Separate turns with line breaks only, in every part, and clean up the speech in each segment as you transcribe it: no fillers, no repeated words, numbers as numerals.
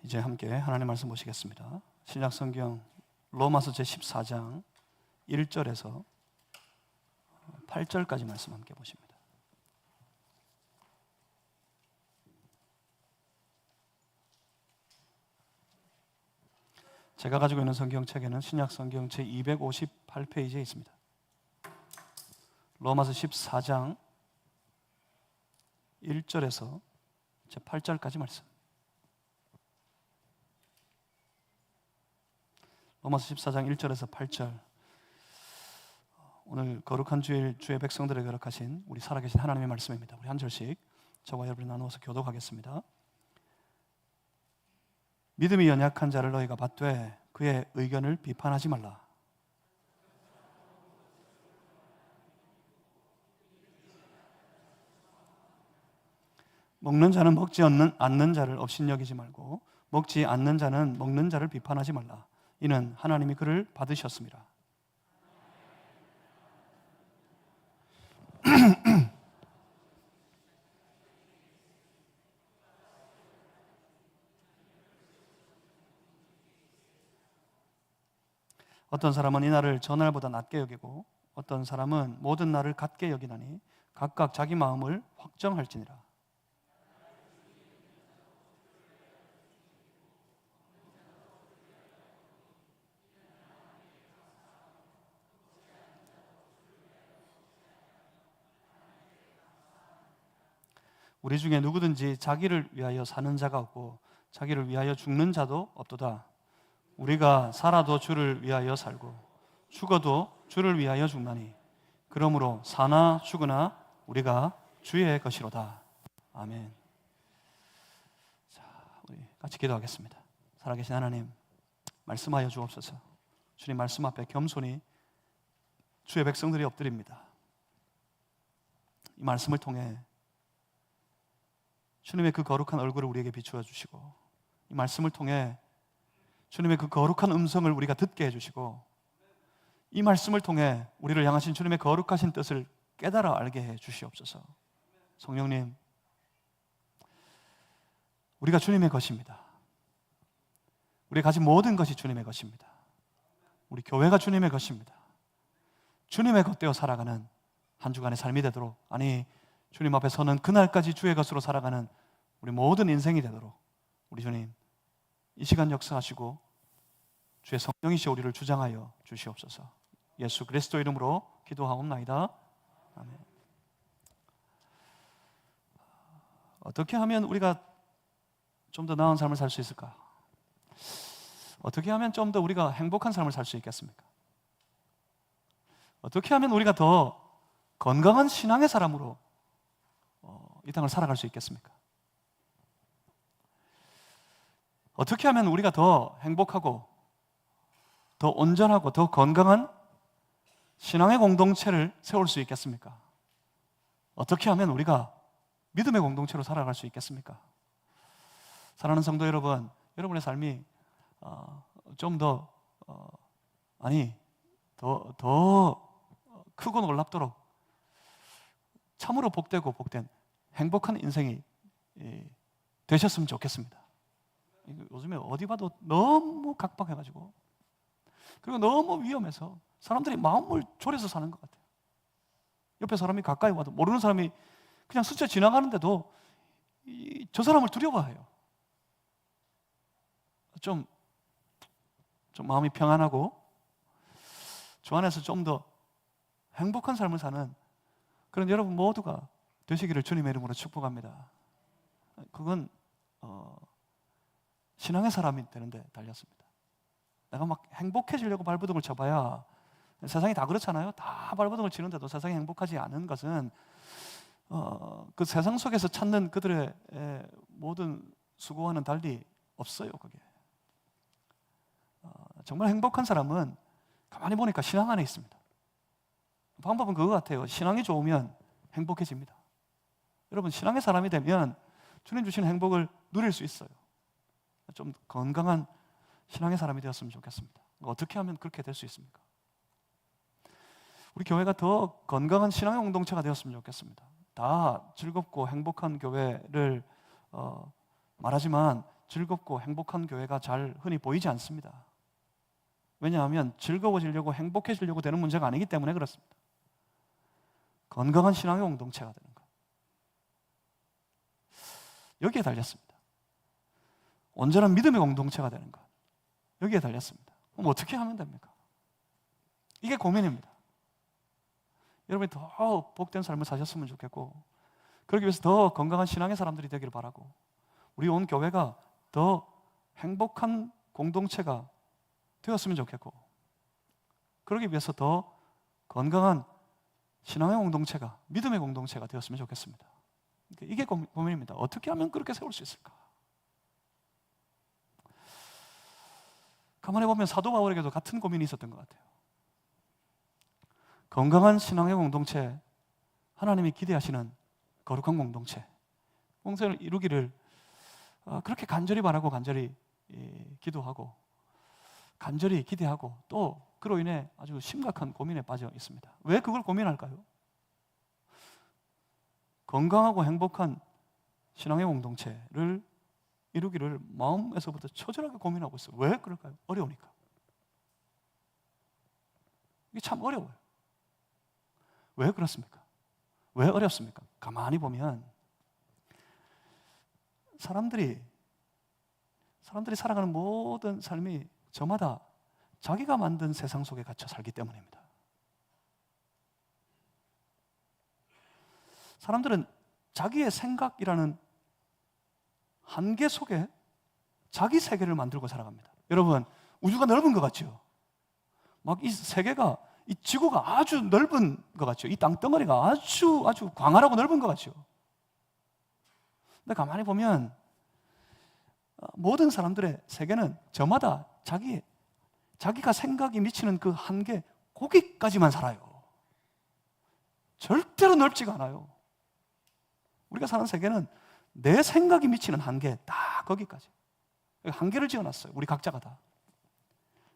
이제 함께 하나님 말씀 보시겠습니다. 신약 성경 로마서 제14장 1절에서 8절까지 말씀 함께 보십니다. 제가 가지고 있는 성경책에는 신약 성경 제258페이지에 있습니다. 로마서 14장 1절에서 제8절까지 말씀. 로마서 14장 1절에서 8절. 오늘 거룩한 주일 주의 백성들에게 허락하신 우리 살아계신 하나님의 말씀입니다. 우리 한 절씩 저와 여러분이 나누어서 교독하겠습니다. 믿음이 연약한 자를 너희가 받되 그의 의견을 비판하지 말라. 먹는 자는 먹지 않는 자를 업신여기지 말고 먹지 않는 자는 먹는 자를 비판하지 말라. 이는 하나님이 그를 받으셨습니다. 어떤 사람은 이 날을 전날보다 낮게 여기고 어떤 사람은 모든 날을 같게 여기나니 각각 자기 마음을 확정할지니라. 우리 중에 누구든지 자기를 위하여 사는 자가 없고 자기를 위하여 죽는 자도 없도다. 우리가 살아도 주를 위하여 살고 죽어도 주를 위하여 죽나니 그러므로 사나 죽으나 우리가 주의 것이로다. 아멘. 자, 우리 같이 기도하겠습니다. 살아계신 하나님, 말씀하여 주옵소서. 주님 말씀 앞에 겸손히 주의 백성들이 엎드립니다. 이 말씀을 통해 주님의 그 거룩한 얼굴을 우리에게 비추어 주시고 이 말씀을 통해 주님의 그 거룩한 음성을 우리가 듣게 해주시고 이 말씀을 통해 우리를 향하신 주님의 거룩하신 뜻을 깨달아 알게 해 주시옵소서. 성령님, 우리가 주님의 것입니다. 우리가 가진 모든 것이 주님의 것입니다. 우리 교회가 주님의 것입니다. 주님의 것되어 살아가는 한 주간의 삶이 되도록, 아니 주님 앞에 서는 그날까지 주의 것으로 살아가는 우리 모든 인생이 되도록 우리 주님 이 시간 역사하시고 주의 성령이시여 우리를 주장하여 주시옵소서. 예수 그리스도 이름으로 기도하옵나이다. 아멘. 어떻게 하면 우리가 좀 더 나은 삶을 살 수 있을까? 어떻게 하면 좀 더 우리가 행복한 삶을 살 수 있겠습니까? 어떻게 하면 우리가 더 건강한 신앙의 사람으로 이 땅을 살아갈 수 있겠습니까? 어떻게 하면 우리가 더 행복하고 더 온전하고 더 건강한 신앙의 공동체를 세울 수 있겠습니까? 어떻게 하면 우리가 믿음의 공동체로 살아갈 수 있겠습니까? 사랑하는 성도 여러분, 여러분의 삶이 좀 더 크고 놀랍도록 참으로 복되고 복된 행복한 인생이 되셨으면 좋겠습니다. 요즘에 어디 봐도 너무 각박해가지고 그리고 너무 위험해서 사람들이 마음을 졸여서 사는 것 같아요. 옆에 사람이 가까이 와도 모르는 사람이 그냥 스쳐 지나가는데도 저 사람을 두려워해요. 좀 마음이 평안하고 주 안에서 좀 더 행복한 삶을 사는 그런 여러분 모두가 되시기를 주님의 이름으로 축복합니다. 그건 신앙의 사람이 되는데 달렸습니다. 내가 막 행복해지려고 발버둥을 쳐봐야 세상이 다 그렇잖아요. 다 발버둥을 치는데도 세상이 행복하지 않은 것은 그 세상 속에서 찾는 그들의 모든 수고와는 달리 없어요. 그게 정말 행복한 사람은 가만히 보니까 신앙 안에 있습니다. 방법은 그거 같아요. 신앙이 좋으면 행복해집니다. 여러분 신앙의 사람이 되면 주님 주신 행복을 누릴 수 있어요. 좀 건강한 신앙의 사람이 되었으면 좋겠습니다. 어떻게 하면 그렇게 될 수 있습니까? 우리 교회가 더 건강한 신앙의 공동체가 되었으면 좋겠습니다. 다 즐겁고 행복한 교회를 말하지만 즐겁고 행복한 교회가 잘 흔히 보이지 않습니다. 왜냐하면 즐거워지려고 행복해지려고 되는 문제가 아니기 때문에 그렇습니다. 건강한 신앙의 공동체가 되는 것, 여기에 달렸습니다. 온전한 믿음의 공동체가 되는 것, 여기에 달렸습니다. 그럼 어떻게 하면 됩니까? 이게 고민입니다. 여러분이 더 복된 삶을 사셨으면 좋겠고, 그러기 위해서 더 건강한 신앙의 사람들이 되기를 바라고, 우리 온 교회가 더 행복한 공동체가 되었으면 좋겠고, 그러기 위해서 더 건강한 신앙의 공동체가, 믿음의 공동체가 되었으면 좋겠습니다. 이게 고민입니다. 어떻게 하면 그렇게 세울 수 있을까? 가만히 보면 사도 바울에게도 같은 고민이 있었던 것 같아요. 건강한 신앙의 공동체, 하나님이 기대하시는 거룩한 공동체, 공동체를 이루기를 그렇게 간절히 바라고 간절히 기도하고 간절히 기대하고, 또 그로 인해 아주 심각한 고민에 빠져 있습니다. 왜 그걸 고민할까요? 건강하고 행복한 신앙의 공동체를 이루기를 마음에서부터 처절하게 고민하고 있어요. 왜 그럴까요? 어려우니까. 이게 참 어려워요. 왜 그렇습니까? 왜 어렵습니까? 가만히 보면 사람들이 살아가는 모든 삶이 저마다 자기가 만든 세상 속에 갇혀 살기 때문입니다. 사람들은 자기의 생각이라는 한계 속에 자기 세계를 만들고 살아갑니다. 여러분, 우주가 넓은 것 같죠? 막 이 세계가, 이 지구가 아주 넓은 것 같죠? 이 땅덩어리가 아주 광활하고 넓은 것 같죠? 근데 가만히 보면 모든 사람들의 세계는 저마다 자기가 생각이 미치는 그 한계, 거기까지만 살아요. 절대로 넓지가 않아요. 우리가 사는 세계는 내 생각이 미치는 한계, 딱 거기까지. 한계를 지어놨어요. 우리 각자가 다.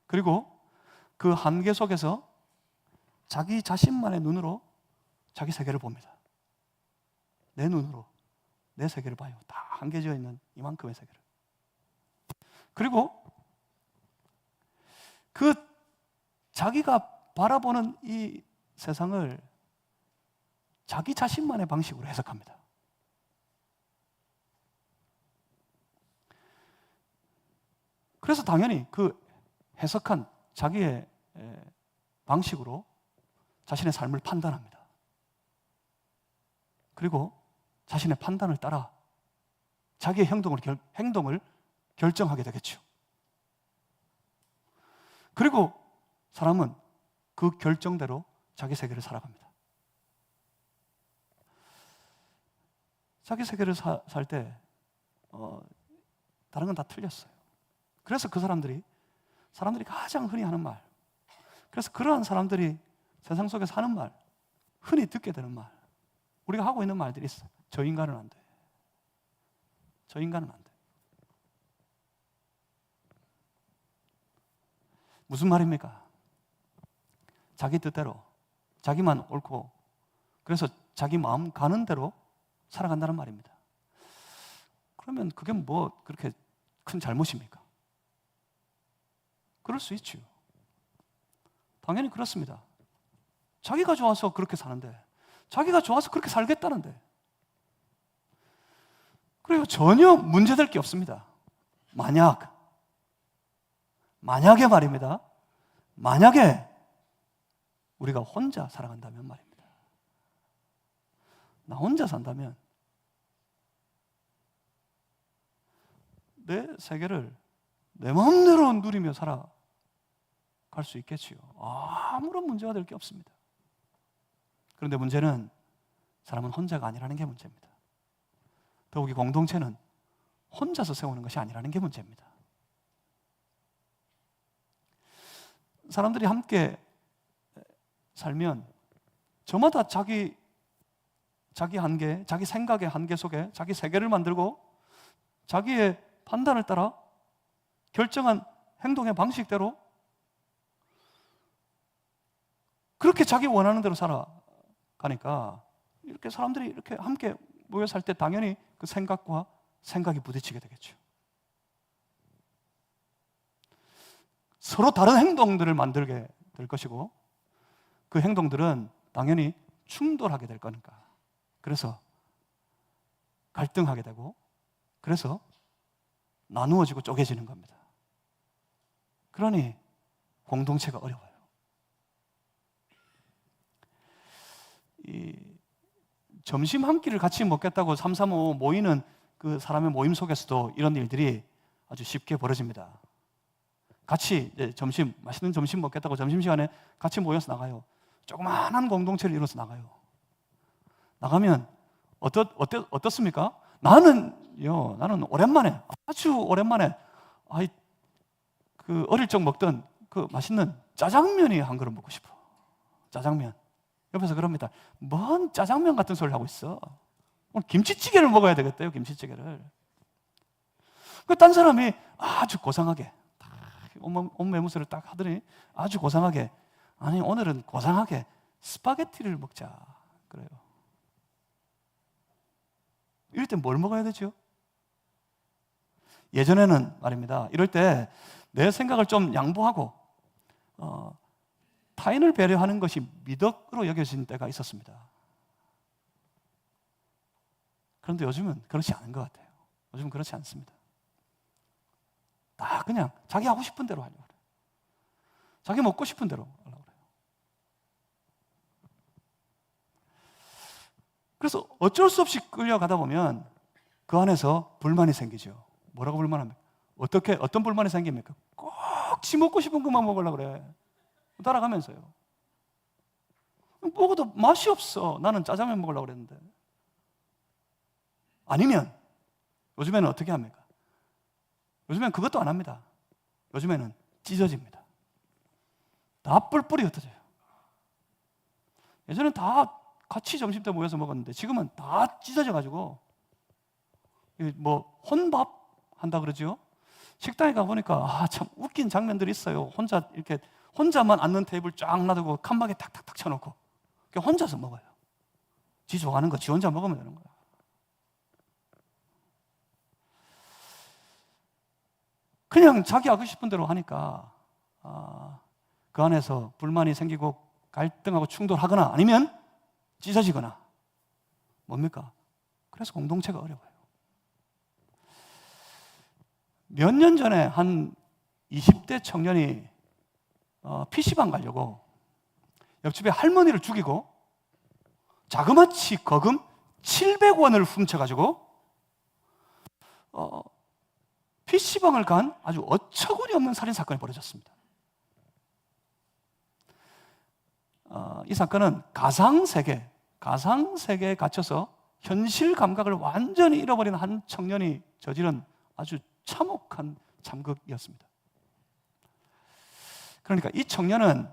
그리고 그 한계 속에서 자기 자신만의 눈으로 자기 세계를 봅니다. 내 눈으로 내 세계를 봐요. 다 한계 지어 있는 이만큼의 세계를. 그리고 그 자기가 바라보는 이 세상을 자기 자신만의 방식으로 해석합니다. 그래서 당연히 그 해석한 자기의 방식으로 자신의 삶을 판단합니다. 그리고 자신의 판단을 따라 자기의 행동을 결정하게 되겠죠. 그리고 사람은 그 결정대로 자기 세계를 살아갑니다. 자기 세계를 살 때 다른 건 다 틀렸어요. 그래서 그 사람들이 가장 흔히 하는 말, 그래서 그러한 사람들이 세상 속에서 하는 말, 흔히 듣게 되는 말, 우리가 하고 있는 말들이 있어요. 저 인간은 안 돼. 저 인간은 안 돼. 무슨 말입니까? 자기 뜻대로, 자기만 옳고, 그래서 자기 마음 가는 대로 살아간다는 말입니다. 그러면 그게 뭐 그렇게 큰 잘못입니까? 그럴 수 있죠. 당연히 그렇습니다. 자기가 좋아서 그렇게 사는데, 자기가 좋아서 그렇게 살겠다는데, 그리고 전혀 문제될 게 없습니다. 만약에 말입니다. 만약에 우리가 혼자 살아간다면 말입니다. 나 혼자 산다면 내 세계를 내 마음대로 누리며 살아갈 수 있겠지요. 아무런 문제가 될 게 없습니다. 그런데 문제는 사람은 혼자가 아니라는 게 문제입니다. 더욱이 공동체는 혼자서 세우는 것이 아니라는 게 문제입니다. 사람들이 함께 살면 저마다 자기 한계, 자기 생각의 한계 속에 자기 세계를 만들고 자기의 판단을 따라 결정한 행동의 방식대로 그렇게 자기 원하는 대로 살아가니까 이렇게 사람들이 이렇게 함께 모여 살 때 당연히 그 생각과 생각이 부딪히게 되겠죠. 서로 다른 행동들을 만들게 될 것이고 그 행동들은 당연히 충돌하게 될 거니까. 그래서 갈등하게 되고 그래서 나누어지고 쪼개지는 겁니다. 그러니 공동체가 어려워요. 이 점심 한 끼를 같이 먹겠다고 335 모이는 그 사람의 모임 속에서도 이런 일들이 아주 쉽게 벌어집니다. 같이 이제 맛있는 점심 먹겠다고 점심시간에 같이 모여서 나가요. 조그마한 공동체를 이뤄서 나가요. 나가면 어떻습니까? 나는 오랜만에, 아주 오랜만에 그 어릴 적 먹던 그 맛있는 짜장면이 한 그릇 먹고 싶어. 짜장면. 옆에서 그럽니다. 뭔 짜장면 같은 소리를 하고 있어. 오늘 김치찌개를 먹어야 되겠대요. 김치찌개를. 딴 사람이 아주 고상하게 온 매무새를 딱 하더니 아주 고상하게, 아니 오늘은 고상하게 스파게티를 먹자 그래요. 이럴 때 뭘 먹어야 되죠? 예전에는 말입니다, 이럴 때 내 생각을 좀 양보하고 타인을 배려하는 것이 미덕으로 여겨진 때가 있었습니다. 그런데 요즘은 그렇지 않은 것 같아요. 요즘은 그렇지 않습니다. 다 그냥 자기 하고 싶은 대로 하려고 그래요. 자기 먹고 싶은 대로 하려고 그래요. 그래서 어쩔 수 없이 끌려가다 보면 그 안에서 불만이 생기죠. 뭐라고 불만합니까? 어떤 불만이 생깁니까? 꼭 지 먹고 싶은 것만 먹으려고 그래. 따라가면서요. 먹어도 맛이 없어. 나는 짜장면 먹으려고 그랬는데. 아니면 요즘에는 어떻게 합니까? 요즘엔 그것도 안 합니다. 요즘에는 찢어집니다. 다 뿔뿔이 흩어져요. 예전엔 다 같이 점심 때 모여서 먹었는데 지금은 다 찢어져가지고 뭐 혼밥 한다 그러죠. 식당에 가보니까 참 웃긴 장면들이 있어요. 혼자만 앉는 테이블 쫙 놔두고 칸막이 탁탁탁 쳐놓고 혼자서 먹어요. 지 좋아하는 거 지 혼자 먹으면 되는 거야. 그냥 자기 하고 싶은 대로 하니까 그 안에서 불만이 생기고 갈등하고 충돌하거나 아니면 찢어지거나 뭡니까? 그래서 공동체가 어려워요. 몇 년 전에 한 20대 청년이 PC방 가려고 옆집에 할머니를 죽이고 자그마치 거금 700원을 훔쳐가지고 PC방을 간 아주 어처구니 없는 살인사건이 벌어졌습니다. 이 사건은 가상세계에 갇혀서 현실 감각을 완전히 잃어버린 한 청년이 저지른 아주 참혹한 참극이었습니다. 그러니까 이 청년은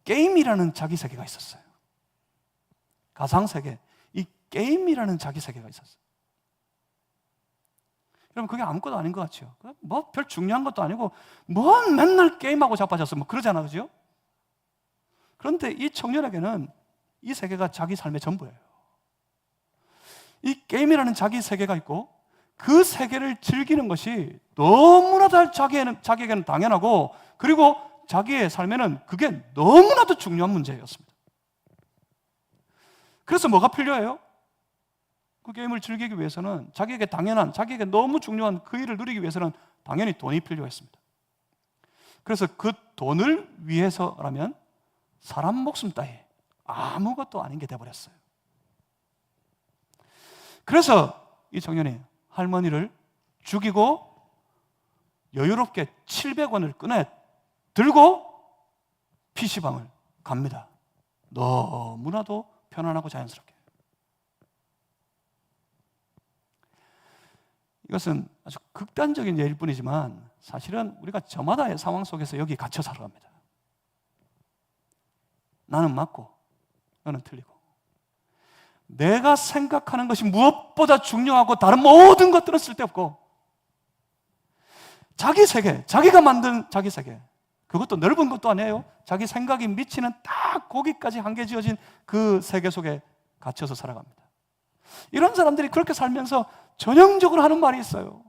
게임이라는 자기 세계가 있었어요. 가상세계, 이 게임이라는 자기 세계가 있었어요. 여러분 그게 아무것도 아닌 것 같죠? 뭐 별 중요한 것도 아니고 뭔 맨날 게임하고 자빠졌어 뭐 그러잖아, 그죠? 그런데 이 청년에게는 이 세계가 자기 삶의 전부예요. 이 게임이라는 자기 세계가 있고 그 세계를 즐기는 것이 너무나도 자기에게는 당연하고 그리고 자기의 삶에는 그게 너무나도 중요한 문제였습니다. 그래서 뭐가 필요해요? 그 게임을 즐기기 위해서는 자기에게 당연한, 자기에게 너무 중요한 그 일을 누리기 위해서는 당연히 돈이 필요했습니다. 그래서 그 돈을 위해서라면 사람 목숨 따위 아무것도 아닌 게 돼버렸어요. 그래서 이 청년이 할머니를 죽이고 여유롭게 700원을 꺼내 들고 PC방을 갑니다. 너무나도 편안하고 자연스럽게. 이것은 아주 극단적인 예일 뿐이지만 사실은 우리가 저마다의 상황 속에서 여기 갇혀 살아갑니다. 나는 맞고 너는 틀리고 내가 생각하는 것이 무엇보다 중요하고 다른 모든 것들은 쓸데없고 자기 세계, 자기가 만든 자기 세계, 그것도 넓은 것도 아니에요. 자기 생각이 미치는 딱 거기까지 한계 지어진 그 세계 속에 갇혀서 살아갑니다. 이런 사람들이 그렇게 살면서 전형적으로 하는 말이 있어요.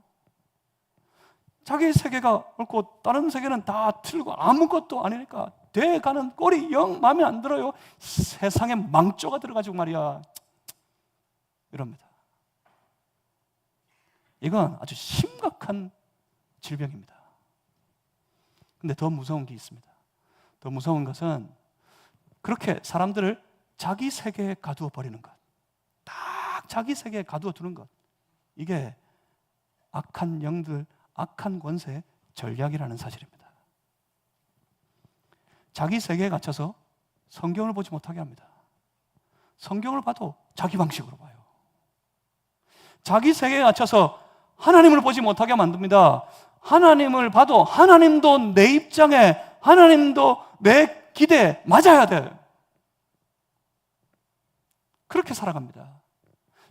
자기 세계가 옳고 다른 세계는 다 틀리고 아무것도 아니니까 돼가는 꼴이 영 마음에 안 들어요. 세상에 망조가 들어가지고 말이야 이럽니다. 이건 아주 심각한 질병입니다. 근데 더 무서운 게 있습니다. 더 무서운 것은 그렇게 사람들을 자기 세계에 가두어 버리는 것, 딱 자기 세계에 가두어 두는 것, 이게 악한 영들, 악한 권세의 전략이라는 사실입니다. 자기 세계에 갇혀서 성경을 보지 못하게 합니다. 성경을 봐도 자기 방식으로 봐요. 자기 세계에 갇혀서 하나님을 보지 못하게 만듭니다. 하나님을 봐도 하나님도 내 입장에, 하나님도 내 기대에 맞아야 돼. 그렇게 살아갑니다.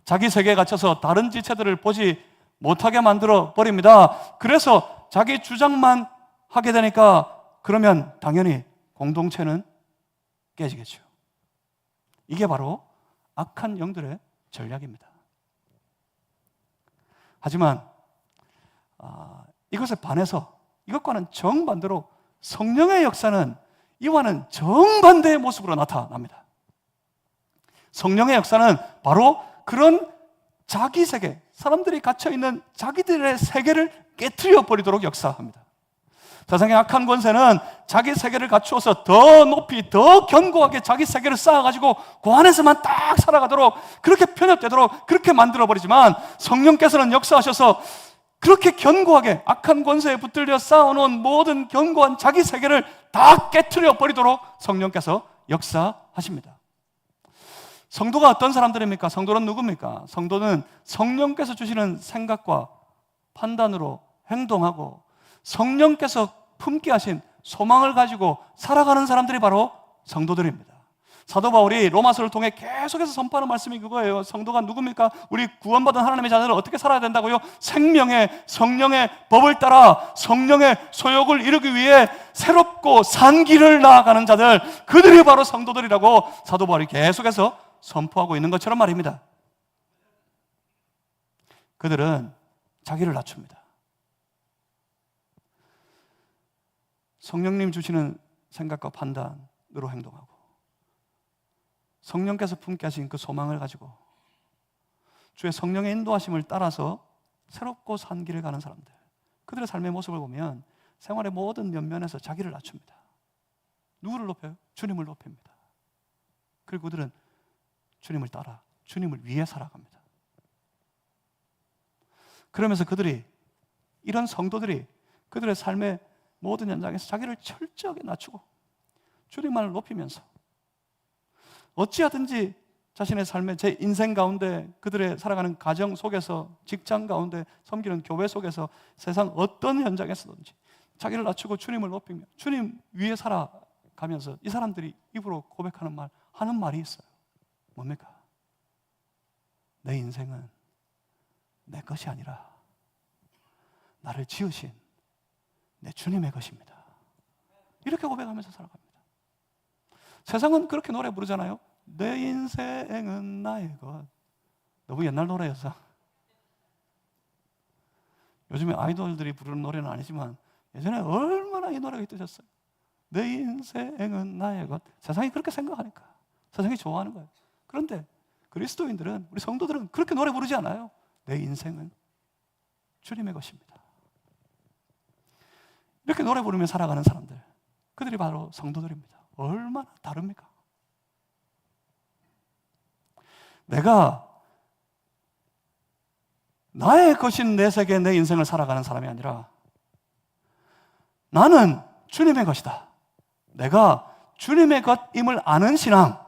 자기 세계에 갇혀서 다른 지체들을 보지 못하게 만들어 버립니다. 그래서 자기 주장만 하게 되니까 그러면 당연히 공동체는 깨지겠죠. 이게 바로 악한 영들의 전략입니다. 하지만 이것에 반해서 이것과는 정반대로 성령의 역사는 이와는 정반대의 모습으로 나타납니다. 성령의 역사는 바로 그런 자기 세계, 사람들이 갇혀있는 자기들의 세계를 깨트려 버리도록 역사합니다. 세상의 악한 권세는 자기 세계를 갖추어서 더 높이, 더 견고하게 자기 세계를 쌓아가지고 그 안에서만 딱 살아가도록, 그렇게 편협되도록 그렇게 만들어버리지만 성령께서는 역사하셔서 그렇게 견고하게 악한 권세에 붙들려 쌓아놓은 모든 견고한 자기 세계를 다 깨트려 버리도록 성령께서 역사하십니다. 성도가 어떤 사람들입니까? 성도는 누굽니까? 성도는 성령께서 주시는 생각과 판단으로 행동하고 성령께서 품게 하신 소망을 가지고 살아가는 사람들이 바로 성도들입니다. 사도 바울이 로마서를 통해 계속해서 선포하는 말씀이 그거예요. 성도가 누굽니까? 우리 구원받은 하나님의 자녀들은 어떻게 살아야 된다고요? 생명의 성령의 법을 따라 성령의 소욕을 이루기 위해 새롭고 산 길을 나아가는 자들, 그들이 바로 성도들이라고 사도 바울이 계속해서 선포하고 있는 것처럼 말입니다. 그들은 자기를 낮춥니다. 성령님 주시는 생각과 판단으로 행동하고 성령께서 품게 하신 그 소망을 가지고 주의 성령의 인도하심을 따라서 새롭고 산 길을 가는 사람들, 그들의 삶의 모습을 보면 생활의 모든 면면에서 자기를 낮춥니다. 누구를 높여요? 주님을 높입니다. 그리고 그들은 주님을 따라 주님을 위해 살아갑니다. 그러면서 그들이, 이런 성도들이 그들의 삶의 모든 현장에서 자기를 철저하게 낮추고 주님만을 높이면서 어찌하든지 자신의 삶의 제 인생 가운데, 그들의 살아가는 가정 속에서, 직장 가운데, 섬기는 교회 속에서, 세상 어떤 현장에서든지 자기를 낮추고 주님을 높이며 주님 위에 살아가면서 이 사람들이 입으로 고백하는 말, 하는 말이 있어요. 뭡니까? 내 인생은 내 것이 아니라 나를 지으신 내 주님의 것입니다. 이렇게 고백하면서 살아갑니다. 세상은 그렇게 노래 부르잖아요. 내 인생은 나의 것. 너무 옛날 노래여서 요즘에 아이돌들이 부르는 노래는 아니지만 예전에 얼마나 이 노래가 뜨셨어요. 내 인생은 나의 것. 세상이 그렇게 생각하니까 세상이 좋아하는 거예요. 그런데 그리스도인들은, 우리 성도들은 그렇게 노래 부르지 않아요. 내 인생은 주님의 것입니다. 이렇게 노래 부르며 살아가는 사람들, 그들이 바로 성도들입니다. 얼마나 다릅니까? 내가 나의 것인 내 세계, 내 인생을 살아가는 사람이 아니라 나는 주님의 것이다, 내가 주님의 것임을 아는 신앙,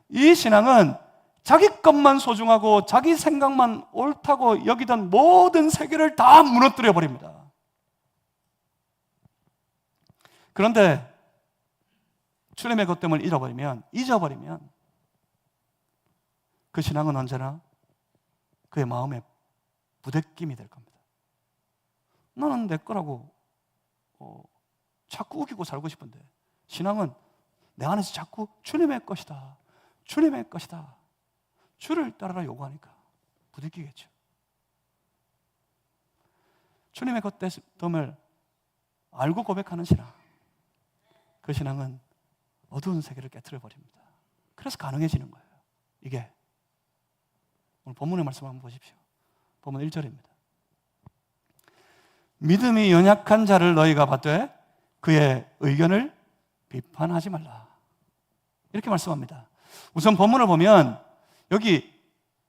이 신앙은 자기 것만 소중하고 자기 생각만 옳다고 여기던 모든 세계를 다 무너뜨려 버립니다. 그런데 주님의 것됨을 잊어버리면 그 신앙은 언제나 그의 마음에 부대낌이 될 겁니다. 나는 내 거라고 자꾸 우기고 살고 싶은데 신앙은 내 안에서 자꾸 주님의 것이다, 주님의 것이다, 주를 따르라 요구하니까 부대끼겠죠. 주님의 헛됨을 알고 고백하는 신앙, 그 신앙은 어두운 세계를 깨트려 버립니다. 그래서 가능해지는 거예요. 이게 오늘 본문의 말씀 한번 보십시오. 본문 1절입니다. 믿음이 연약한 자를 너희가 받되 그의 의견을 비판하지 말라. 이렇게 말씀합니다. 우선 본문을 보면 여기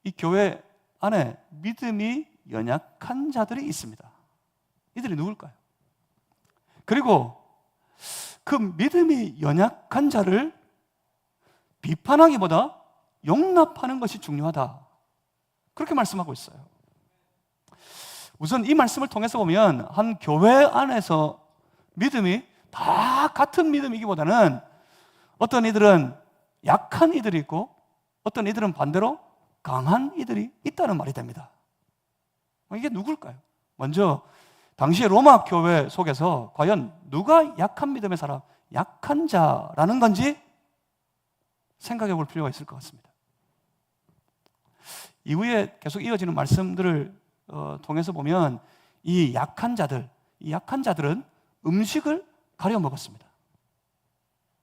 이 교회 안에 믿음이 연약한 자들이 있습니다. 이들이 누굴까요? 그리고 그 믿음이 연약한 자를 비판하기보다 용납하는 것이 중요하다. 그렇게 말씀하고 있어요. 우선 이 말씀을 통해서 보면 한 교회 안에서 믿음이 다 같은 믿음이기보다는 어떤 이들은 약한 이들이 있고 어떤 이들은 반대로 강한 이들이 있다는 말이 됩니다. 이게 누굴까요? 먼저 당시의 로마 교회 속에서 과연 누가 약한 믿음의 사람, 약한 자라는 건지 생각해 볼 필요가 있을 것 같습니다. 이후에 계속 이어지는 말씀들을 통해서 보면 이 약한 자들은 음식을 가려 먹었습니다.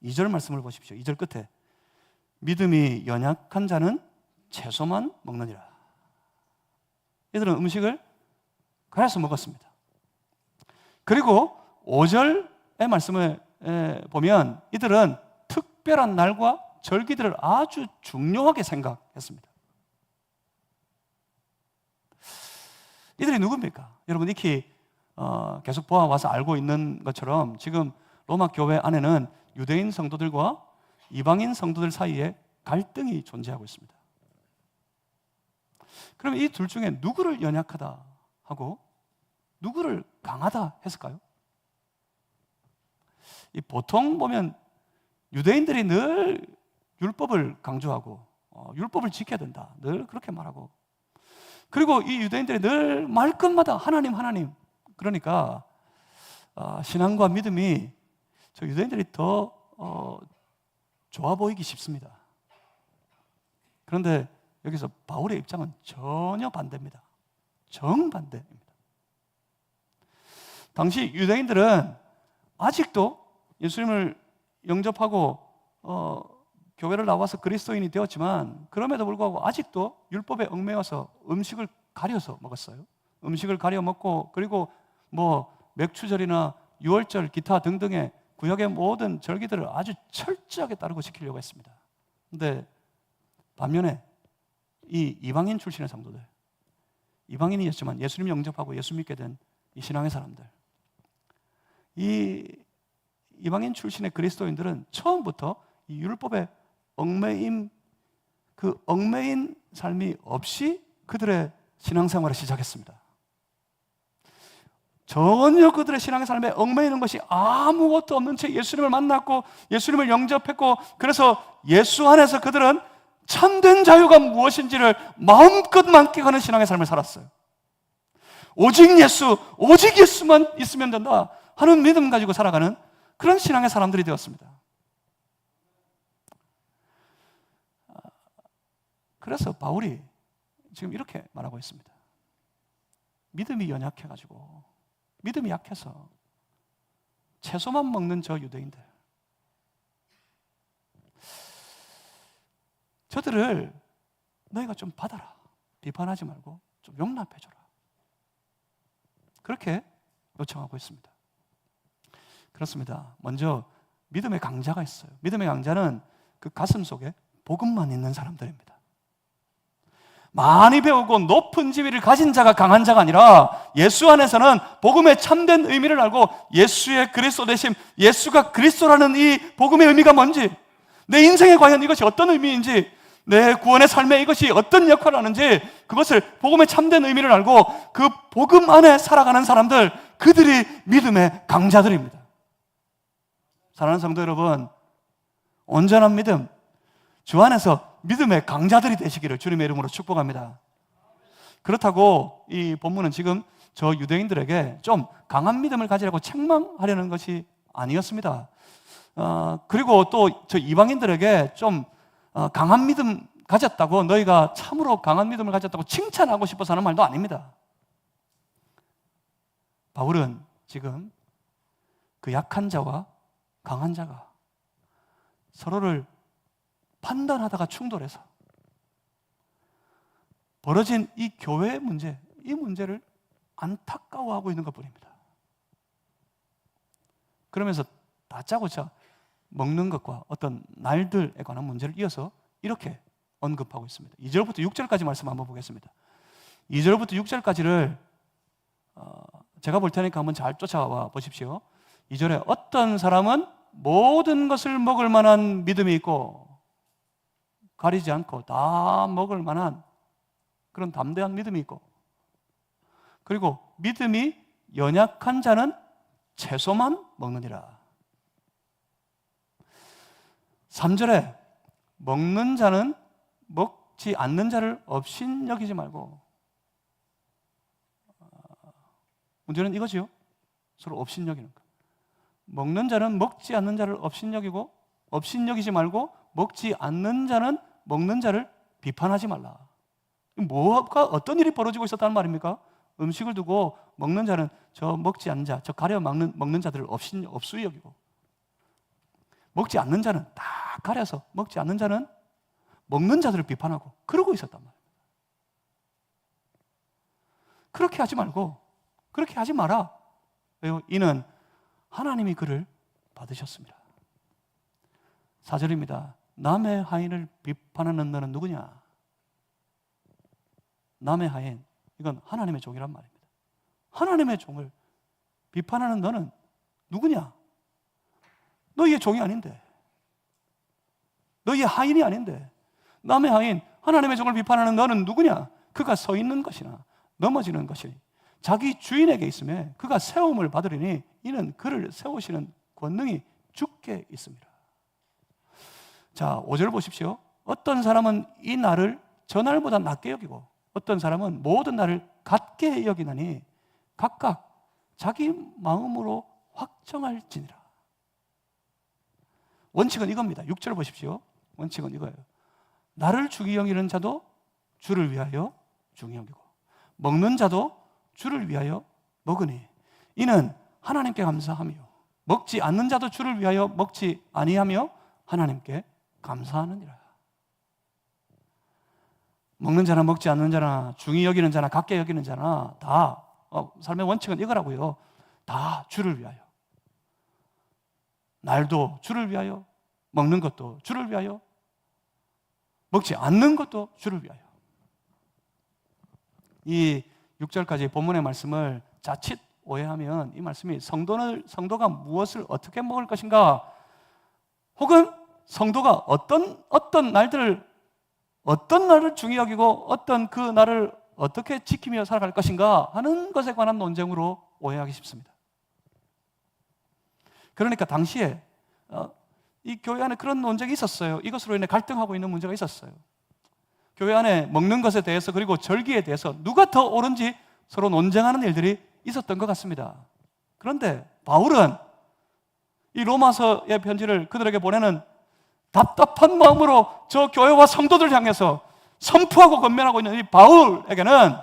2절 말씀을 보십시오. 2절 끝에 믿음이 연약한 자는 채소만 먹느니라. 이들은 음식을 가려서 먹었습니다. 그리고 5절의 말씀을 보면 이들은 특별한 날과 절기들을 아주 중요하게 생각했습니다. 이들이 누굽니까? 여러분 익히 계속 보아와서 알고 있는 것처럼 지금 로마 교회 안에는 유대인 성도들과 이방인 성도들 사이에 갈등이 존재하고 있습니다. 그럼 이 둘 중에 누구를 연약하다 하고 누구를 강하다 했을까요? 보통 보면 유대인들이 늘 율법을 강조하고 율법을 지켜야 된다, 늘 그렇게 말하고, 그리고 이 유대인들이 늘 말끝마다 하나님 그러니까 신앙과 믿음이 저 유대인들이 더 좋아 보이기 쉽습니다. 그런데 여기서 바울의 입장은 전혀 반대입니다. 정반대입니다. 당시 유대인들은 아직도 예수님을 영접하고 교회를 나와서 그리스도인이 되었지만 그럼에도 불구하고 아직도 율법에 얽매여서 음식을 가려서 먹었어요. 음식을 가려 먹고, 그리고 뭐 맥추절이나 유월절 기타 등등의 구약의 모든 절기들을 아주 철저하게 따르고 지키려고 했습니다. 그런데 반면에 이 이방인 출신의 성도들, 이방인이었지만 예수님 영접하고 예수 믿게 된 이 신앙의 사람들, 이 이방인 출신의 그리스도인들은 처음부터 이 율법에 얽매인 삶이 없이 그들의 신앙생활을 시작했습니다. 전혀 그들의 신앙의 삶에 얽매이는 것이 아무것도 없는 채 예수님을 만났고 예수님을 영접했고, 그래서 예수 안에서 그들은 참된 자유가 무엇인지를 마음껏 만끽하는 신앙의 삶을 살았어요. 오직 예수만 있으면 된다 하는 믿음 가지고 살아가는 그런 신앙의 사람들이 되었습니다. 그래서 바울이 지금 이렇게 말하고 있습니다. 믿음이 연약해가지고, 믿음이 약해서 채소만 먹는 저 유대인들, 저들을 너희가 좀 받아라. 비판하지 말고 좀 용납해줘라. 그렇게 요청하고 있습니다. 그렇습니다. 먼저 믿음의 강자가 있어요. 믿음의 강자는 그 가슴 속에 복음만 있는 사람들입니다. 많이 배우고 높은 지위를 가진 자가 강한 자가 아니라 예수 안에서는 복음의 참된 의미를 알고 예수의 그리스도 되심, 예수가 그리스도라는 이 복음의 의미가 뭔지, 내 인생에 과연 이것이 어떤 의미인지, 내 구원의 삶에 이것이 어떤 역할을 하는지, 그것을 복음의 참된 의미를 알고 그 복음 안에 살아가는 사람들, 그들이 믿음의 강자들입니다. 사랑하는 성도 여러분, 온전한 믿음, 주 안에서 믿음의 강자들이 되시기를 주님의 이름으로 축복합니다. 그렇다고 이 본문은 지금 저 유대인들에게 좀 강한 믿음을 가지라고 책망하려는 것이 아니었습니다. 그리고 또 저 이방인들에게 좀 강한 믿음 가졌다고, 너희가 참으로 강한 믿음을 가졌다고 칭찬하고 싶어서 하는 말도 아닙니다. 바울은 지금 그 약한 자와 강한 자가 서로를 판단하다가 충돌해서 벌어진 이 교회의 문제, 이 문제를 안타까워하고 있는 것뿐입니다. 그러면서 다짜고짜 먹는 것과 어떤 날들에 관한 문제를 이어서 이렇게 언급하고 있습니다. 2절부터 6절까지 말씀 한번 보겠습니다. 2절부터 6절까지를 제가 볼 테니까 한번 잘 쫓아와 보십시오. 2절에 어떤 사람은 모든 것을 먹을 만한 믿음이 있고 가리지 않고 다 먹을 만한 그런 담대한 믿음이 있고, 그리고 믿음이 연약한 자는 채소만 먹느니라. 3절에 먹는 자는 먹지 않는 자를 업신여기지 말고, 문제는 이거지요. 서로 업신여기는 거. 먹는 자는 먹지 않는 자를 업신여기고, 업신여기지 말고 먹지 않는 자는 먹는 자를 비판하지 말라. 뭐가 어떤 일이 벌어지고 있었다는 말입니까? 음식을 두고 먹는 자는 저 먹지 않는 자, 저 가려 먹는 자들을 업수히 여기고, 먹지 않는 자는 다 가려서 먹지 않는 자는 먹는 자들을 비판하고 그러고 있었단 말이에요. 그렇게 하지 말고, 그렇게 하지 마라. 왜요? 이는 하나님이 그를 받으셨습니다. 4절입니다. 남의 하인을 비판하는 너는 누구냐? 남의 하인, 이건 하나님의 종이란 말입니다. 하나님의 종을 비판하는 너는 누구냐? 너희의 종이 아닌데, 너희의 하인이 아닌데, 남의 하인, 하나님의 종을 비판하는 너는 누구냐? 그가 서 있는 것이나 넘어지는 것이 자기 주인에게 있으며 그가 세움을 받으리니 이는 그를 세우시는 권능이 주께 있습니다. 자, 5절 보십시오. 어떤 사람은 이 날을 전날보다 낮게 여기고 어떤 사람은 모든 날을 같게 여기나니 각각 자기 마음으로 확정할지니라. 원칙은 이겁니다. 6절 보십시오. 원칙은 이거예요. 나를 중히 여기는 자도 주를 위하여 중히 여기고 먹는 자도 주를 위하여 먹으니 이는 하나님께 감사하며 먹지 않는 자도 주를 위하여 먹지 아니하며 하나님께 감사하느니라. 먹는 자나 먹지 않는 자나 중히 여기는 자나 각게 여기는 자나 다 삶의 원칙은 이거라고요. 다 주를 위하여. 날도 주를 위하여, 먹는 것도 주를 위하여, 먹지 않는 것도 주를 위하여. 이 6절까지 본문의 말씀을 자칫 오해하면 이 말씀이 성도가 무엇을 어떻게 먹을 것인가, 혹은 성도가 어떤 날을 중히 여기고 어떤 그 날을 어떻게 지키며 살아갈 것인가 하는 것에 관한 논쟁으로 오해하기 쉽습니다. 그러니까 당시에 이 교회 안에 그런 논쟁이 있었어요. 이것으로 인해 갈등하고 있는 문제가 있었어요. 교회 안에 먹는 것에 대해서 그리고 절기에 대해서 누가 더 옳은지 서로 논쟁하는 일들이 있었던 것 같습니다. 그런데 바울은 이 로마서의 편지를 그들에게 보내는 답답한 마음으로 저 교회와 성도들 향해서 선포하고 권면하고 있는 이 바울에게는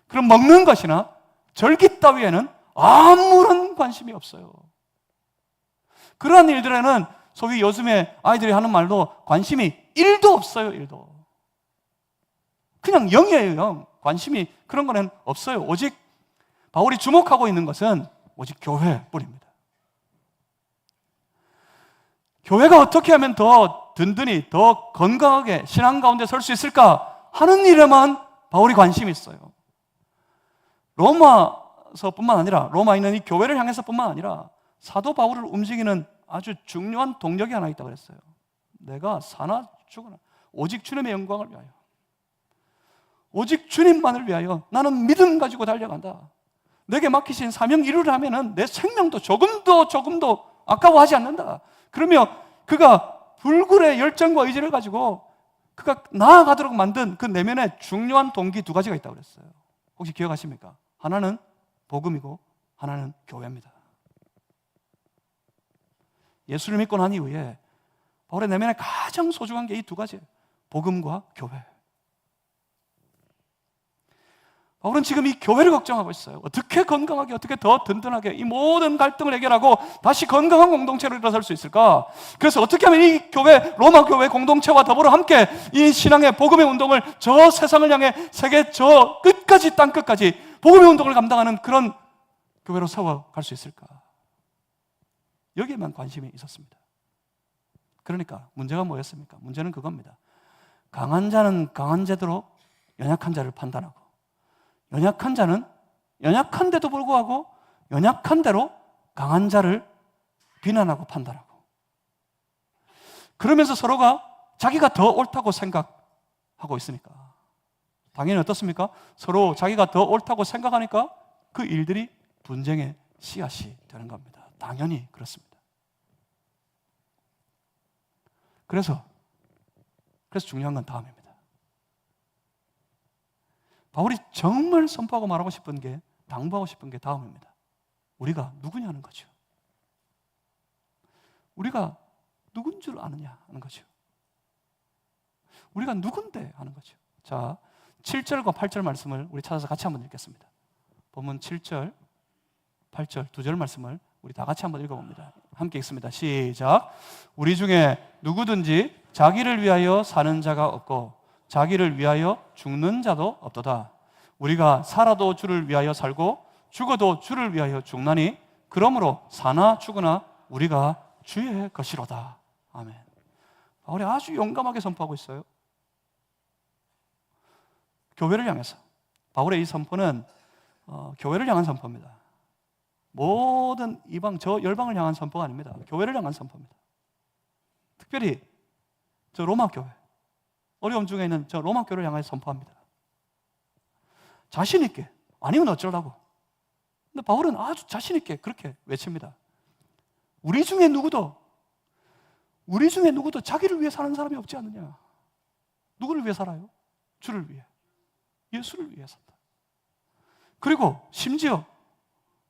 그런 먹는 것이나 절기 따위에는 아무런 관심이 없어요. 그러한 일들에는 소위 요즘에 아이들이 하는 말로 관심이 1도 없어요. 1도. 그냥 0이에요. 0. 관심이 그런 거는 없어요. 오직 바울이 주목하고 있는 것은 오직 교회뿐입니다. 교회가 어떻게 하면 더 든든히, 더 건강하게 신앙 가운데 설 수 있을까 하는 일에만 바울이 관심이 있어요. 로마서뿐만 아니라, 로마에 있는 이 교회를 향해서뿐만 아니라 사도 바울을 움직이는 아주 중요한 동력이 하나 있다고 그랬어요. 내가 사나 죽으나 오직 주님의 영광을 위하여, 오직 주님만을 위하여 나는 믿음 가지고 달려간다. 내게 맡기신 사명 이루려면 내 생명도 조금도 아까워하지 않는다. 그러며 그가 불굴의 열정과 의지를 가지고 그가 나아가도록 만든 그 내면에 중요한 동기 2가지가 있다고 그랬어요. 혹시 기억하십니까? 하나는 복음이고 하나는 교회입니다. 예수를 믿고 난 이후에 바울의 내면에 가장 소중한 게 이 2가지예요. 복음과 교회. 바울은 지금 이 교회를 걱정하고 있어요. 어떻게 건강하게, 어떻게 더 든든하게 이 모든 갈등을 해결하고 다시 건강한 공동체로 일어설 수 있을까? 그래서 어떻게 하면 이 교회, 로마 교회 공동체와 더불어 함께 이 신앙의 복음의 운동을 저 세상을 향해 세계 저 끝까지, 땅 끝까지 복음의 운동을 감당하는 그런 교회로 세워갈 수 있을까? 여기에만 관심이 있었습니다. 그러니까 문제가 뭐였습니까? 문제는 그겁니다. 강한 자는 강한 제대로 연약한 자를 판단하고, 연약한 자는 연약한데도 불구하고 연약한 대로 강한 자를 비난하고 판단하고, 그러면서 서로가 자기가 더 옳다고 생각하고 있으니까 당연히 어떻습니까? 서로 자기가 더 옳다고 생각하니까 그 일들이 분쟁의 씨앗이 되는 겁니다. 당연히 그렇습니다. 그래서 중요한 건 다음입니다. 바울이 정말 선포하고 말하고 싶은 게, 당부하고 싶은 게 다음입니다. 우리가 누구냐는 거죠. 우리가 누군 줄 아느냐 하는 거죠. 우리가 누군데 하는 거죠. 자, 7절과 8절 말씀을 우리 찾아서 같이 한번 읽겠습니다. 본문 7절, 8절 두 절 말씀을 우리 다 같이 한번 읽어봅니다. 함께 읽습니다. 시작. 우리 중에 누구든지 자기를 위하여 사는 자가 없고 자기를 위하여 죽는 자도 없도다. 우리가 살아도 주를 위하여 살고 죽어도 주를 위하여 죽나니 그러므로 사나 죽으나 우리가 주의 것이로다. 아멘. 바울이 아주 용감하게 선포하고 있어요. 교회를 향해서. 바울의 이 선포는 교회를 향한 선포입니다. 모든 이방, 저 열방을 향한 선포가 아닙니다. 교회를 향한 선포입니다. 특별히 저 로마 교회, 어려움 중에 있는 저 로마 교회를 향해 선포합니다. 자신 있게, 아니면 어쩌라고. 근데 바울은 아주 자신 있게 그렇게 외칩니다. 우리 중에 누구도 자기를 위해 사는 사람이 없지 않느냐. 누구를 위해 살아요? 주를 위해, 예수를 위해 산다. 그리고 심지어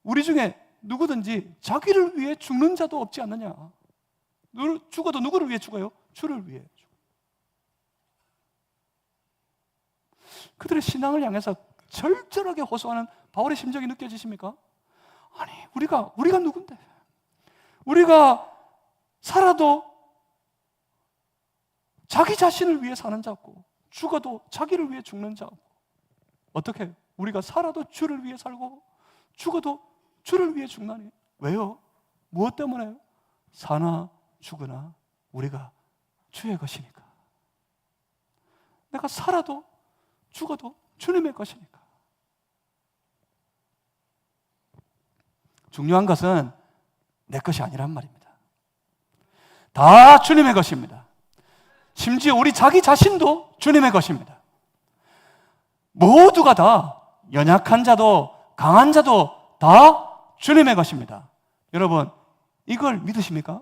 우리 중에 누구든지 자기를 위해 죽는 자도 없지 않느냐. 죽어도 누구를 위해 죽어요? 주를 위해 죽어요. 그들의 신앙을 향해서 절절하게 호소하는 바울의 심정이 느껴지십니까? 아니, 우리가 누군데? 우리가 살아도 자기 자신을 위해 사는 자고 죽어도 자기를 위해 죽는 자고, 어떻게 우리가 살아도 주를 위해 살고 죽어도 주를 위해 죽나니? 왜요? 무엇 때문에요? 사나 죽으나 우리가 주의 것이니까. 내가 살아도 죽어도 주님의 것이니까. 중요한 것은 내 것이 아니란 말입니다. 다 주님의 것입니다. 심지어 우리 자기 자신도 주님의 것입니다. 모두가 다, 연약한 자도 강한 자도 다 주님의 것입니다. 여러분, 이걸 믿으십니까?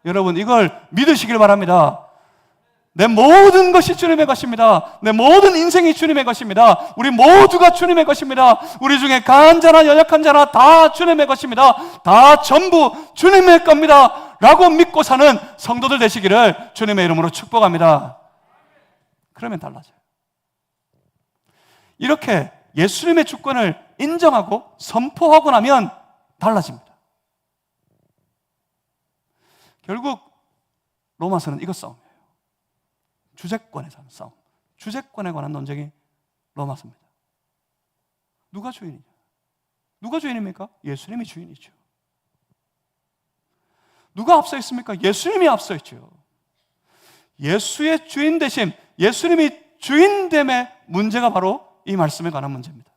여러분, 이걸 믿으시길 바랍니다. 내 모든 것이 주님의 것입니다. 내 모든 인생이 주님의 것입니다. 우리 모두가 주님의 것입니다. 우리 중에 강한 자나 연약한 자나 다 주님의 것입니다. 다 전부 주님의 겁니다. 라고 믿고 사는 성도들 되시기를 주님의 이름으로 축복합니다. 그러면 달라져요. 이렇게 예수님의 주권을 인정하고 선포하고 나면 달라집니다. 결국 로마서는 이것 싸움이에요. 주재권에서 하는 싸움. 주재권에 관한 논쟁이 로마서입니다. 누가 주인이냐? 누가 주인입니까? 예수님이 주인이죠. 누가 앞서 있습니까? 예수님이 앞서 있죠. 예수의 주인 되심, 예수님이 주인됨의 문제가 바로 이 말씀에 관한 문제입니다.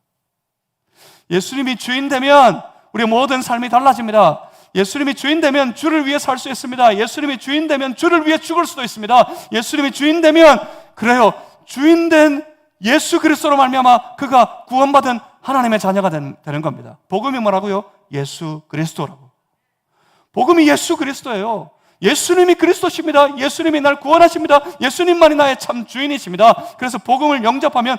예수님이 주인 되면 우리의 모든 삶이 달라집니다. 예수님이 주인 되면 주를 위해 살 수 있습니다. 예수님이 주인 되면 주를 위해 죽을 수도 있습니다. 예수님이 주인 되면, 그래요, 주인 된 예수 그리스도로 말미암아 그가 구원받은 하나님의 자녀가 되는 겁니다. 복음이 뭐라고요? 예수 그리스도라고. 복음이 예수 그리스도예요. 예수님이 그리스도십니다. 예수님이 날 구원하십니다. 예수님만이 나의 참 주인이십니다. 그래서 복음을 영접하면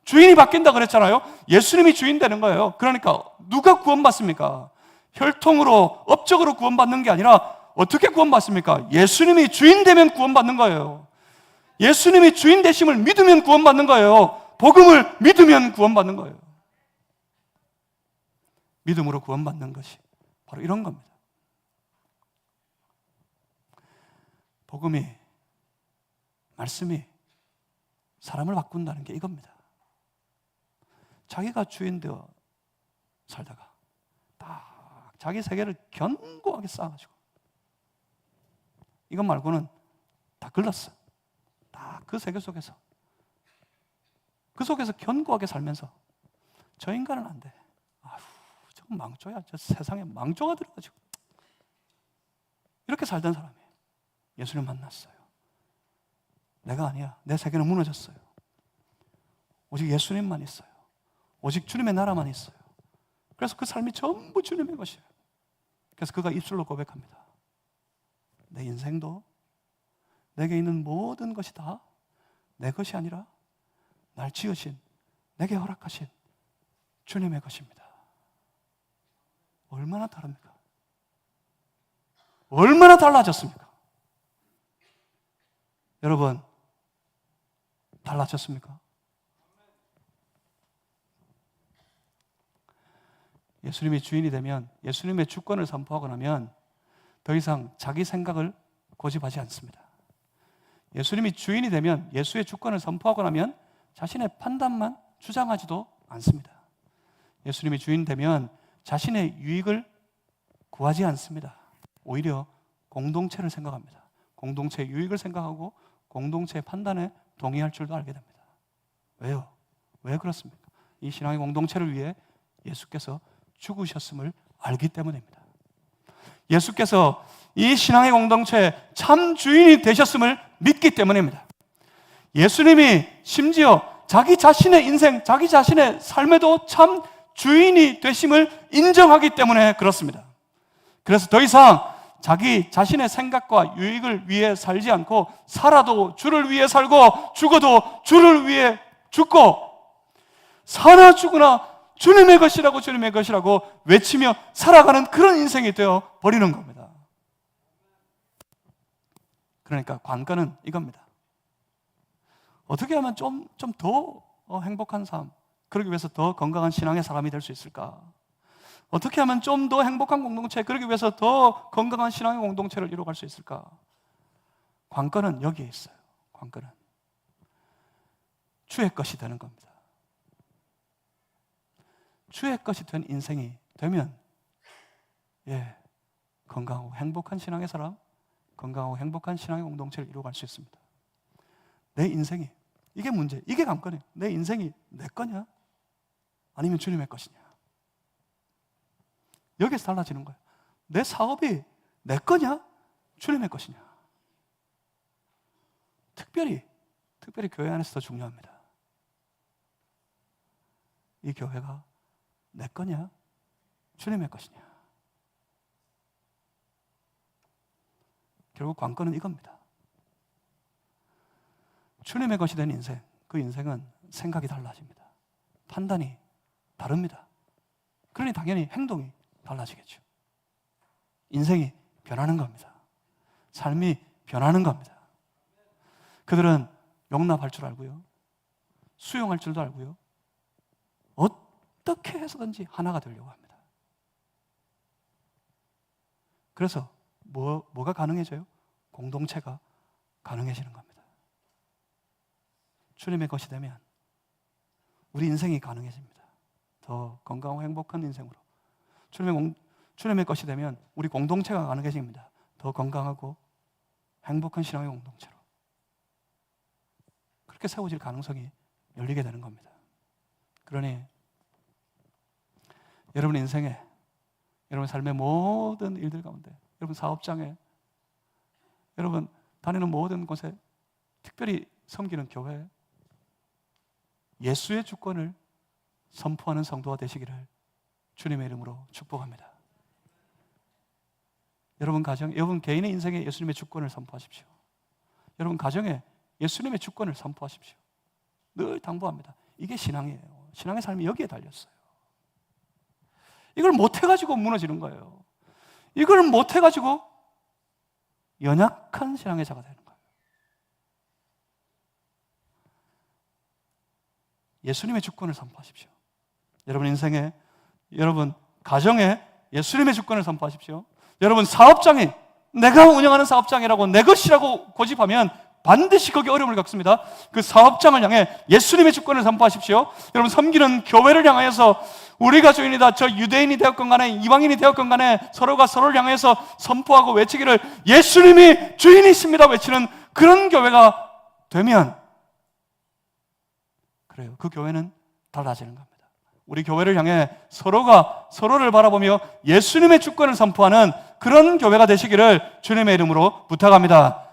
주인이 바뀐다 그랬잖아요. 예수님이 주인 되는 거예요. 그러니까 누가 구원받습니까? 혈통으로, 업적으로 구원받는 게 아니라 어떻게 구원받습니까? 예수님이 주인 되면 구원받는 거예요. 예수님이 주인 되심을 믿으면 구원받는 거예요. 복음을 믿으면 구원받는 거예요. 믿음으로 구원받는 것이 바로 이런 겁니다. 복음이, 말씀이 사람을 바꾼다는 게 이겁니다. 자기가 주인 되어 살다가 딱 자기 세계를 견고하게 쌓아가지고 이것 말고는 다 글렀어. 다 그 세계 속에서, 그 속에서 견고하게 살면서 저 인간은 안 돼. 아휴, 저건 망조야. 저 세상에 망조가 들어가지고 이렇게 살던 사람이에요. 예수님 만났어요. 내가 아니야. 내 세계는 무너졌어요. 오직 예수님만 있어요. 오직 주님의 나라만 있어요. 그래서 그 삶이 전부 주님의 것이에요. 그래서 그가 입술로 고백합니다. 내 인생도, 내게 있는 모든 것이 다 내 것이 아니라 날 지으신, 내게 허락하신 주님의 것입니다. 얼마나 다릅니까? 얼마나 달라졌습니까? 여러분, 달라졌습니까? 예수님이 주인이 되면, 예수님의 주권을 선포하고 나면 더 이상 자기 생각을 고집하지 않습니다. 예수님이 주인이 되면, 예수의 주권을 선포하고 나면 자신의 판단만 주장하지도 않습니다. 예수님이 주인 되면 자신의 유익을 구하지 않습니다. 오히려 공동체를 생각합니다. 공동체의 유익을 생각하고 공동체의 판단에 동의할 줄도 알게 됩니다. 왜요? 왜 그렇습니까? 이 신앙의 공동체를 위해 예수께서 죽으셨음을 알기 때문입니다. 예수께서 이 신앙의 공동체의 참 주인이 되셨음을 믿기 때문입니다. 예수님이 심지어 자기 자신의 인생, 자기 자신의 삶에도 참 주인이 되심을 인정하기 때문에 그렇습니다. 그래서 더 이상 자기 자신의 생각과 유익을 위해 살지 않고, 살아도 주를 위해 살고 죽어도 주를 위해 죽고, 사나 죽으나 주님의 것이라고, 주님의 것이라고 외치며 살아가는 그런 인생이 되어 버리는 겁니다. 그러니까 관건은 이겁니다. 어떻게 하면 좀 더 행복한 삶, 그러기 위해서 더 건강한 신앙의 사람이 될 수 있을까? 어떻게 하면 좀 더 행복한 공동체, 그러기 위해서 더 건강한 신앙의 공동체를 이루어갈 수 있을까? 관건은 여기에 있어요. 관건은 주의 것이 되는 겁니다. 주의 것이 된 인생이 되면, 건강하고 행복한 신앙의 사람, 건강하고 행복한 신앙의 공동체를 이루어갈 수 있습니다. 내 인생이, 이게 문제, 이게 관건이에요. 내 인생이 내 거냐? 아니면 주님의 것이냐? 여기서 달라지는 거예요. 내 사업이 내 거냐? 주님의 것이냐? 특별히 교회 안에서 더 중요합니다. 이 교회가 내 거냐? 주님의 것이냐? 결국 관건은 이겁니다. 주님의 것이 된 인생, 그 인생은 생각이 달라집니다. 판단이 다릅니다. 그러니 당연히 행동이 달라지겠죠. 인생이 변하는 겁니다. 삶이 변하는 겁니다. 그들은 용납할 줄 알고요, 수용할 줄도 알고요, 어떻게 해서든지 하나가 되려고 합니다. 그래서 뭐가 가능해져요? 공동체가 가능해지는 겁니다. 주님의 것이 되면 우리 인생이 가능해집니다. 더 건강하고 행복한 인생으로. 주님의 것이 되면 우리 공동체가 가능해집니다. 더 건강하고 행복한 신앙의 공동체로. 그렇게 세워질 가능성이 열리게 되는 겁니다. 그러니 여러분 인생에, 여러분 삶의 모든 일들 가운데, 여러분 사업장에, 여러분 다니는 모든 곳에, 특별히 섬기는 교회에 예수의 주권을 선포하는 성도가 되시기를 주님의 이름으로 축복합니다. 여러분 가정, 여러분 개인의 인생에 예수님의 주권을 선포하십시오. 여러분 가정에 예수님의 주권을 선포하십시오. 늘 당부합니다. 이게 신앙이에요. 신앙의 삶이 여기에 달렸어요. 이걸 못해가지고 무너지는 거예요. 이걸 못해가지고 연약한 신앙의 자가 되는 거예요. 예수님의 주권을 선포하십시오. 여러분 인생에, 여러분 가정에 예수님의 주권을 선포하십시오. 여러분 사업장에, 내가 운영하는 사업장이라고 내 것이라고 고집하면 반드시 거기에 어려움을 겪습니다. 그 사업장을 향해 예수님의 주권을 선포하십시오. 여러분 섬기는 교회를 향하여서 우리가 주인이다. 저 유대인이 되었건 간에 이방인이 되었건 간에 서로가 서로를 향해서 선포하고 외치기를 예수님이 주인이십니다 외치는 그런 교회가 되면, 그래요, 그 교회는 달라지는 겁니다. 우리 교회를 향해 서로가 서로를 바라보며 예수님의 주권을 선포하는 그런 교회가 되시기를 주님의 이름으로 부탁합니다.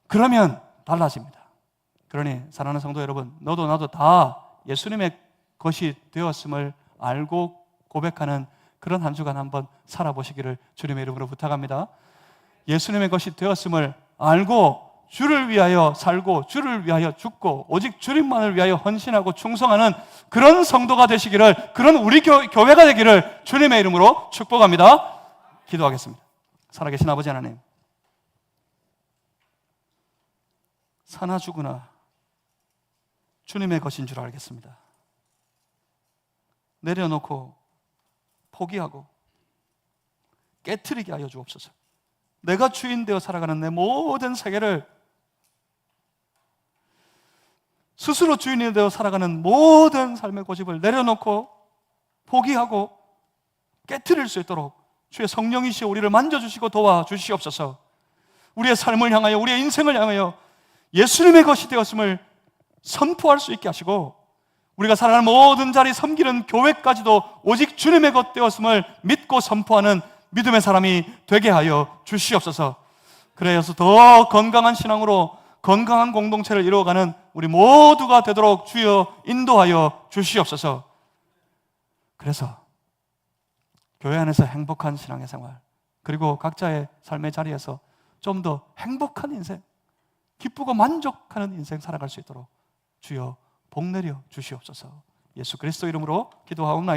그러면 달라집니다. 그러니 사랑하는 성도 여러분, 너도 나도 다 예수님의 것이 되었음을 알고 고백하는 그런 한 주간 한번 살아보시기를 주님의 이름으로 부탁합니다. 예수님의 것이 되었음을 알고 주를 위하여 살고 주를 위하여 죽고 오직 주님만을 위하여 헌신하고 충성하는 그런 성도가 되시기를, 그런 우리 교회가 되기를 주님의 이름으로 축복합니다. 기도하겠습니다. 살아계신 아버지 하나님, 사나 죽으나 주님의 것인 줄 알겠습니다. 내려놓고 포기하고 깨트리게 하여 주옵소서. 내가 주인 되어 살아가는 내 모든 세계를, 스스로 주인이 되어 살아가는 모든 삶의 고집을 내려놓고 포기하고 깨트릴 수 있도록 주의 성령이시여 우리를 만져주시고 도와주시옵소서. 우리의 삶을 향하여, 우리의 인생을 향하여 예수님의 것이 되었음을 선포할 수 있게 하시고, 우리가 살아가는 모든 자리 섬기는 교회까지도 오직 주님의 것 되었음을 믿고 선포하는 믿음의 사람이 되게 하여 주시옵소서. 그래서 더 건강한 신앙으로 건강한 공동체를 이루어가는 우리 모두가 되도록 주여 인도하여 주시옵소서. 그래서 교회 안에서 행복한 신앙의 생활, 그리고 각자의 삶의 자리에서 좀 더 행복한 인생, 기쁘고 만족하는 인생 살아갈 수 있도록 주여 복 내려 주시옵소서. 예수 그리스도 이름으로 기도하옵나이다.